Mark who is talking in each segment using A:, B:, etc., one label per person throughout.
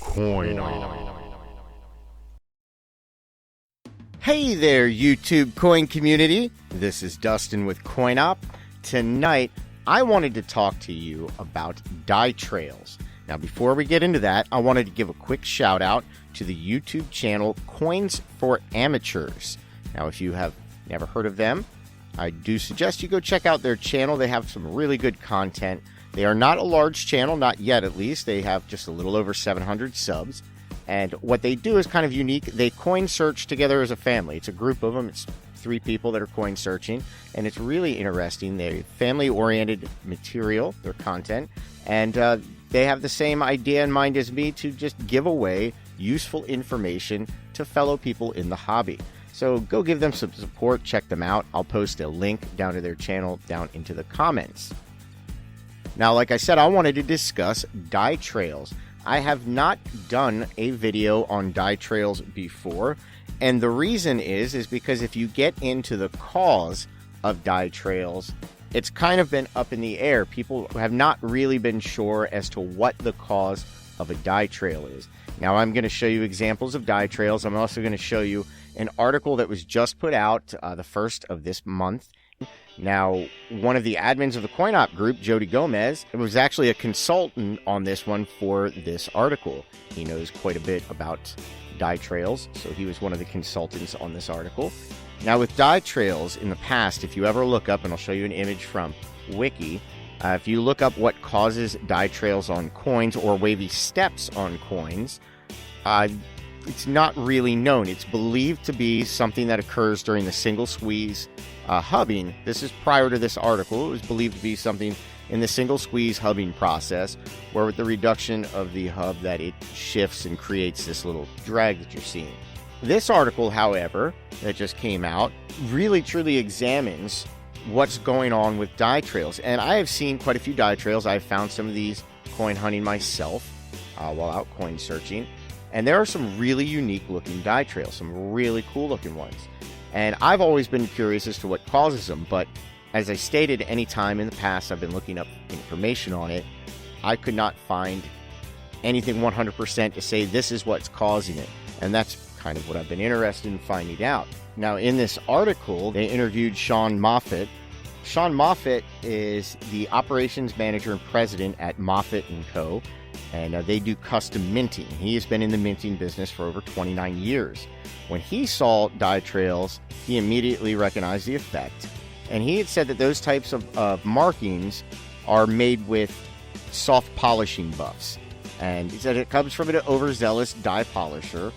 A: Coin On.
B: Hey there, YouTube coin community. This is Dustin with CoinOp. Tonight, I wanted to talk to you about die trails. Now, before we get into that, I wanted to give a quick shout out to the YouTube channel Coins for Amateurs. Now, if you have never heard of them, I do suggest you go check out their channel. They have some really good content. They are not a large channel, not yet at least. They have just a little over 700 subs. And what they do is kind of unique. They coin search together as a family. It's a group of them. It's 3 people that are coin searching. And it's really interesting. They're family-oriented material, their content. And they have the same idea in mind as me to just give away useful information to fellow people in the hobby. So go give them some support. Check them out. I'll post a link down to their channel down into the comments. Now, like I said, I wanted to discuss die trails. I have not done a video on die trails before, and the reason is because if you get into the cause of die trails, it's kind of been up in the air. People have not really been sure as to what the cause of a die trail is. Now, I'm going to show you examples of die trails. I'm also going to show you an article that was just put out the 1st of this month. Now, one of the admins of the CoinOp group, Jody Gomez, was actually a consultant on this one for this article. He knows quite a bit about die trails, so he was one of the consultants on this article. Now, with die trails in the past, if you ever look up, and I'll show you an image from Wiki, if you look up what causes die trails on coins or wavy steps on coins, it's not really known. It's believed to be something that occurs during the single squeeze hubbing. This is prior to this article. It was believed to be something in the single squeeze hubbing process, where with the reduction of the hub that it shifts and creates this little drag that you're seeing. This article, however, that just came out, really truly examines what's going on with die trails. And I have seen quite a few die trails. I've found some of these coin hunting myself while out coin searching. And there are some really unique looking die trails, some really cool looking ones. And I've always been curious as to what causes them, but as I stated, any time in the past I've been looking up information on it, I could not find anything 100% to say this is what's causing it. And that's kind of what I've been interested in finding out. Now, in this article, they interviewed Sean Moffitt. Sean Moffitt is the operations manager and president at Moffitt & Co., and they do custom minting. He has been in the minting business for over 29 years. When he saw die trails, he immediately recognized the effect. And he had said that those types of markings are made with soft polishing buffs. And he said it comes from an overzealous die polisher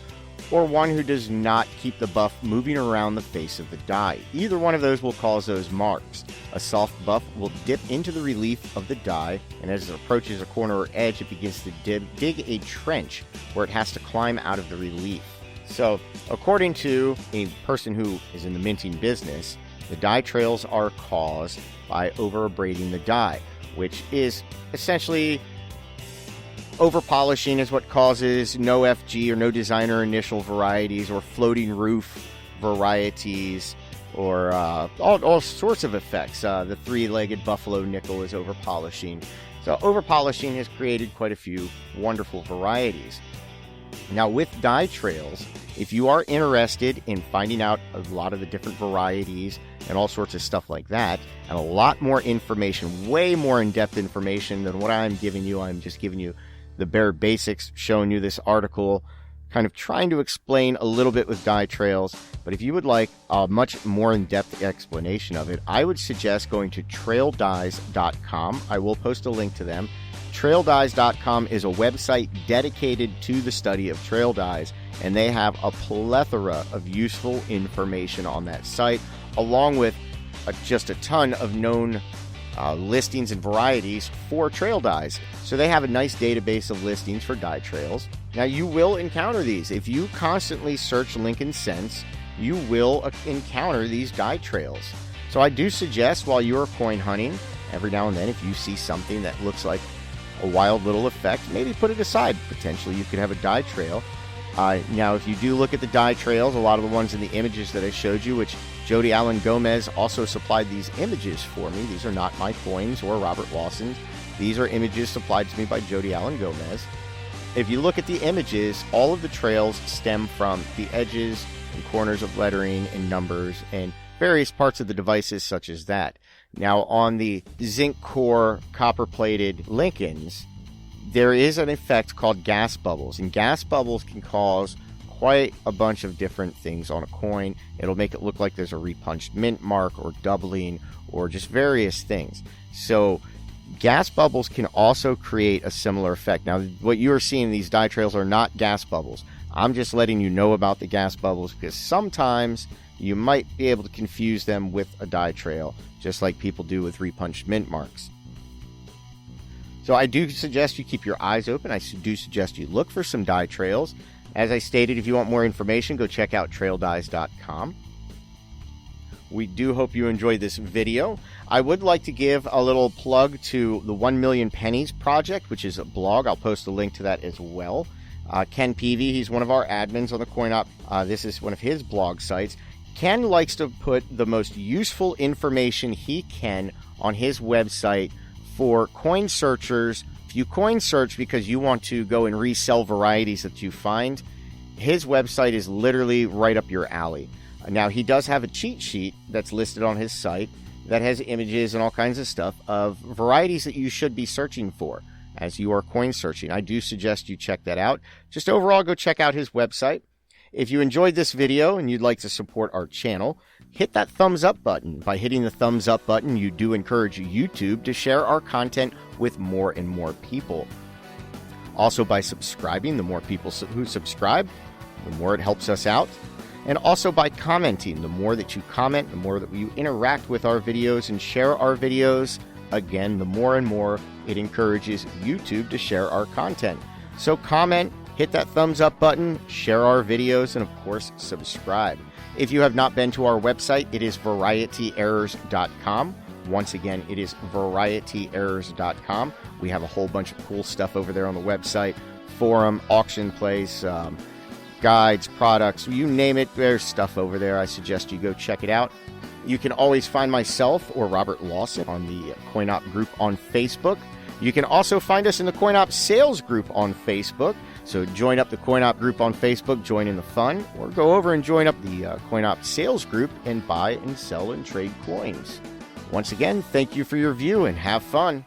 B: or one who does not keep the buff moving around the face of the die. Either one of those will cause those marks. A soft buff will dip into the relief of the die, and as it approaches a corner or edge, it begins to dig a trench where it has to climb out of the relief. So, according to a person who is in the minting business, the die trails are caused by over-abrading the die, which is essentially over-polishing is what causes no FG or no designer initial varieties or floating roof varieties or all sorts of effects. The 3-legged buffalo nickel is over-polishing. So over-polishing has created quite a few wonderful varieties. Now, with die trails, if you are interested in finding out a lot of the different varieties and all sorts of stuff like that, and a lot more information, way more in-depth information than what I'm giving you, I'm just giving you the bare basics, showing you this article, kind of trying to explain a little bit with die trails. But if you would like a much more in-depth explanation of it, I would suggest going to traildies.com. I will post a link to them. Traildies.com is a website dedicated to the study of trail dies, and they have a plethora of useful information on that site, along with just a ton of known listings and varieties for trail dies. So they have a nice database of listings for die trails. Now, you will encounter these. If you constantly search Lincoln Cents, you will encounter these die trails. So I do suggest, while you're coin hunting, every now and then, if you see something that looks like a wild little effect, maybe put it aside. Potentially you could have a die trail. Now, if you do look at the die trails, a lot of the ones in the images that I showed you, which Jody Allen Gomez also supplied these images for me. These are not my coins or Robert Lawson's. These are images supplied to me by Jody Allen Gomez. If you look at the images, all of the trails stem from the edges and corners of lettering and numbers and various parts of the devices such as that. Now, on the zinc core copper-plated Lincolns, there is an effect called gas bubbles, and gas bubbles can cause quite a bunch of different things on a coin. It'll make it look like there's a repunched mint mark or doubling or just various things. So gas bubbles can also create a similar effect. Now, what you are seeing, these die trails are not gas bubbles. I'm just letting you know about the gas bubbles because sometimes you might be able to confuse them with a die trail, just like people do with repunched mint marks. So I do suggest you keep your eyes open. I do suggest you look for some die trails. As I stated, if you want more information, go check out traildies.com. We do hope you enjoyed this video. I would like to give a little plug to the 1 Million Pennies project, which is a blog. I'll post a link to that as well. Ken Peavy, he's one of our admins on the CoinOp. This is one of his blog sites. Ken likes to put the most useful information he can on his website for coin searchers. If you coin search because you want to go and resell varieties that you find, his website is literally right up your alley. Now, he does have a cheat sheet that's listed on his site that has images and all kinds of stuff of varieties that you should be searching for as you are coin searching. I do suggest you check that out. Just overall, go check out his website. If you enjoyed this video and you'd like to support our channel, hit that thumbs up button. By hitting the thumbs up button, you do encourage YouTube to share our content with more and more people. Also, by subscribing, the more people who subscribe, the more it helps us out. And also by commenting. The more that you comment, the more that you interact with our videos and share our videos, again, the more and more it encourages YouTube to share our content. So comment, hit that thumbs up button, share our videos, and of course, subscribe. If you have not been to our website, it is varietyerrors.com. Once again, it is varietyerrors.com. We have a whole bunch of cool stuff over there on the website. Forum, auction place, guides, products, you name it, there's stuff over there. I suggest you go check it out. You can always find myself or Robert Lawson on the CoinOp group on Facebook. You can also find us in the CoinOp sales group on Facebook. So join up the CoinOp group on Facebook, join in the fun, or go over and join up the CoinOp sales group and buy and sell and trade coins. Once again, thank you for your view and have fun.